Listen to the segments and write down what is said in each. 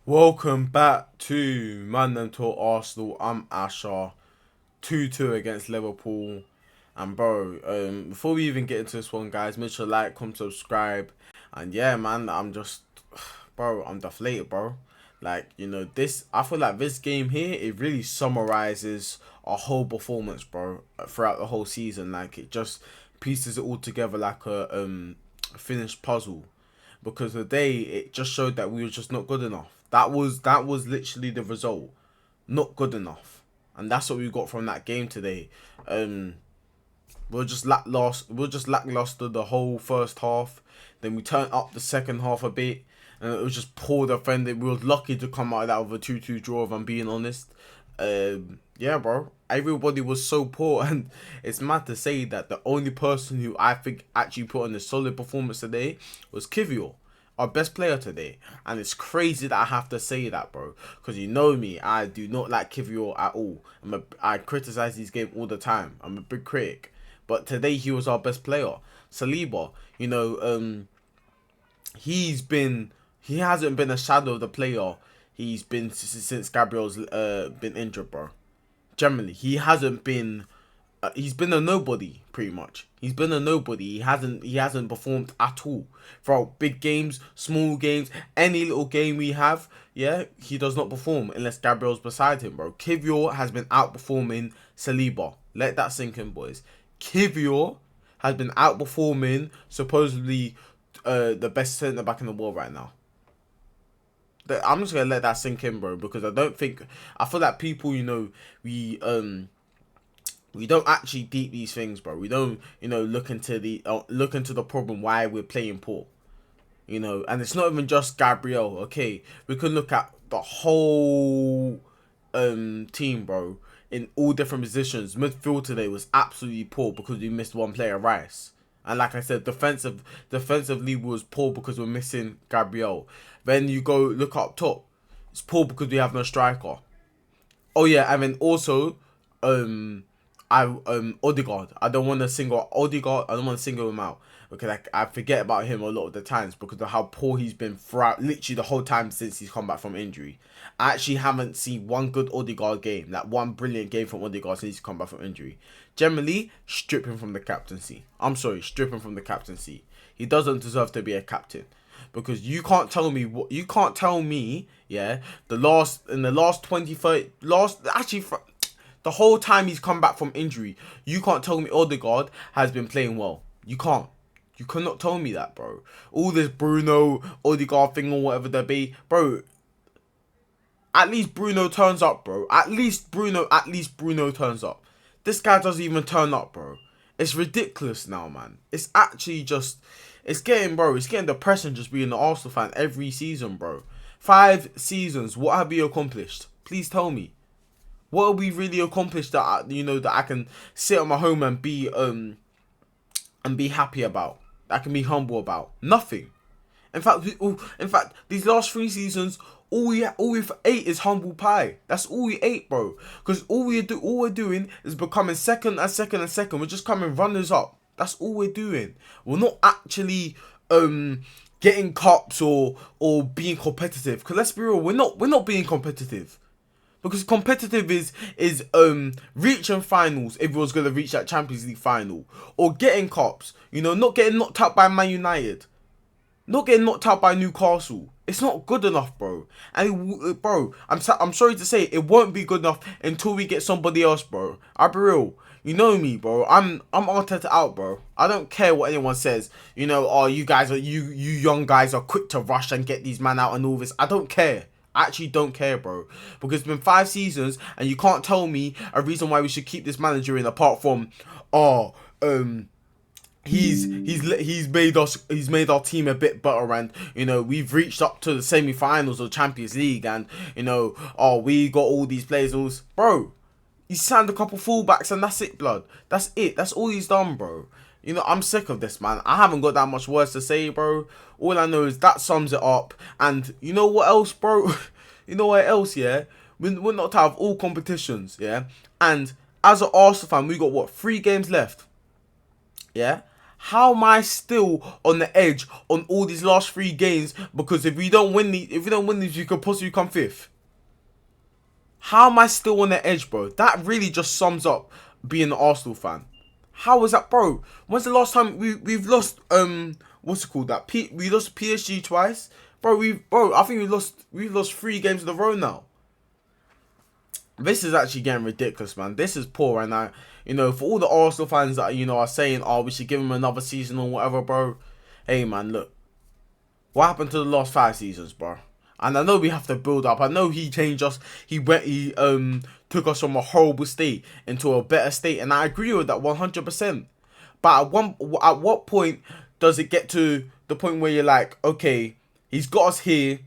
Welcome back to Mandem to Arsenal. I'm Asher. 2-2 against Liverpool. And bro, before we even get into this one, guys, make sure to like, comment, subscribe. And yeah, man, bro, I'm deflated, bro. I feel like this game here, it really summarizes our whole performance, bro, throughout the whole season. Like, it just pieces it all together like a finished puzzle, because today it just showed that we were just not good enough. That was literally the result. Not good enough. And that's what we got from that game today. Um we are just lackluster the whole first half. Then we turned up the second half a bit, and it was just poor defending. We were lucky to come out of that with a 2-2 draw, if I'm being honest. Yeah, bro. Everybody was so poor, and it's mad to say that the only person who I think actually put on a solid performance today was Kivior, our best player today. And it's crazy that I have to say that, bro, because you know me, I do not like Kivior at all. I criticize his game all the time. I'm a big critic, but today he was our best player. Saliba, he hasn't been a shadow of the player he's been since Gabriel's been injured, bro. Generally, he's been a nobody, pretty much. He's been a nobody. He hasn't performed at all throughout big games, small games, any little game we have. Yeah, he does not perform unless Gabriel's beside him, bro. Kivior has been outperforming Saliba. Let that sink in, boys. Kivior has been outperforming supposedly the best centre back in the world right now. I'm just gonna let that sink in, bro, because I feel like people, we don't actually deep these things, bro. We don't, look into the problem why we're playing poor, and it's not even just Gabriel. Okay, we could look at the whole team, bro, in all different positions. Midfield today was absolutely poor because we missed one player, Rice. And like I said, defensively was poor because we're missing Gabriel. Then you go look up top, it's poor because we have no striker. Oh yeah, and then also, Odegaard. I don't want to single Odegaard. I don't want to single him out because I forget about him a lot of the times because of how poor he's been throughout literally the whole time since he's come back from injury. I actually haven't seen one good Odegaard game, like one brilliant game from Odegaard since he's come back from injury. Generally, strip him from the captaincy. I'm sorry, strip him from the captaincy. He doesn't deserve to be a captain. Because you can't tell me, yeah, in the last 20 30 last actually the whole time he's come back from injury, you can't tell me Odegaard has been playing well. You can't. You cannot tell me that, bro. All this Bruno Odegaard thing or whatever there be, bro. At least Bruno turns up, bro. At least Bruno turns up. This guy doesn't even turn up, bro. It's ridiculous now, man. It's actually just, it's getting depressing just being an Arsenal fan every season, bro. 5 seasons, what have you accomplished? Please tell me. What have we really accomplished that I can sit at my home and be happy about? I can be humble about? Nothing. In fact, these last 3 seasons, all we've ate is humble pie. That's all we ate, bro. Because all we're doing is becoming second and second and second. We're just coming runners up. That's all we're doing. We're not actually getting cups or being competitive. Because let's be real, we're not being competitive. Because competitive is reaching finals if it was gonna reach that Champions League final, or getting cups. Not getting knocked out by Man United. Not getting knocked out by Newcastle. It's not good enough, bro. And bro, I'm sorry to say, it won't be good enough until we get somebody else, bro. I'll be real. You know me, bro. I'm Arteta out, bro. I don't care what anyone says. Oh, you young guys are quick to rush and get these man out and all this. I don't care. I actually don't care, bro. Because it's been 5 seasons and you can't tell me a reason why we should keep this manager in, apart from, he's made our team a bit better, and we've reached up to the semi-finals of Champions League, and we got all these players. Bro, he signed a couple fullbacks and that's it, blood. That's it. That's all he's done, bro. I'm sick of this, man. I haven't got that much words to say, bro. All I know is that sums it up. And you know what else, bro? You know what else, yeah? We're knocked out of all competitions, yeah? And as an Arsenal fan, we got, what, 3 games left? Yeah? How am I still on the edge on all these last 3 games? Because if we don't win these, we could possibly come 5th. How am I still on the edge, bro? That really just sums up being an Arsenal fan. How is that, bro? When's the last time we've lost what's it called? We lost PSG twice, bro. I think we've lost 3 games in a row now. This is actually getting ridiculous, man. This is poor, and for all the Arsenal fans that are saying, oh, we should give him another season or whatever, bro. Hey, man, look, what happened to the last 5 seasons, bro? And I know we have to build up. I know he changed us. He took us from a horrible state into a better state, and I agree with that 100%. But at what point does it get to the point where you're like, okay, he's got us here,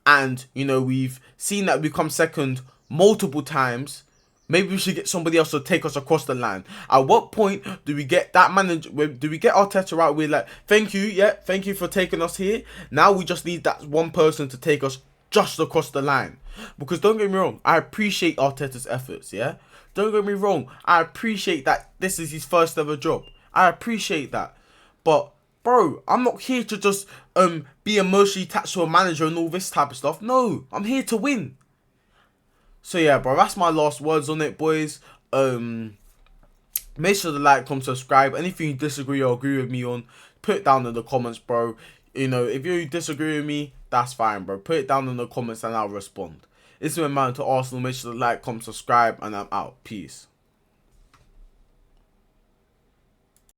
and we've seen that we come second multiple times. Maybe we should get somebody else to take us across the line. At what point do we get that manager? Do we get Arteta out? We're like, thank you for taking us here. Now we just need that one person to take us just across the line. Because don't get me wrong, I appreciate Arteta's efforts. Yeah, don't get me wrong, I appreciate that this is his first ever job. I appreciate that, but bro, I'm not here to just be emotionally attached to a manager and all this type of stuff. No, I'm here to win. So yeah, bro, that's my last words on it, boys. Make sure to like, comment, subscribe. Anything you disagree or agree with me on, put it down in the comments, bro. If you disagree with me, that's fine, bro. Put it down in the comments and I'll respond. This is my man to Arsenal. Make sure to like, comment, subscribe, and I'm out. Peace.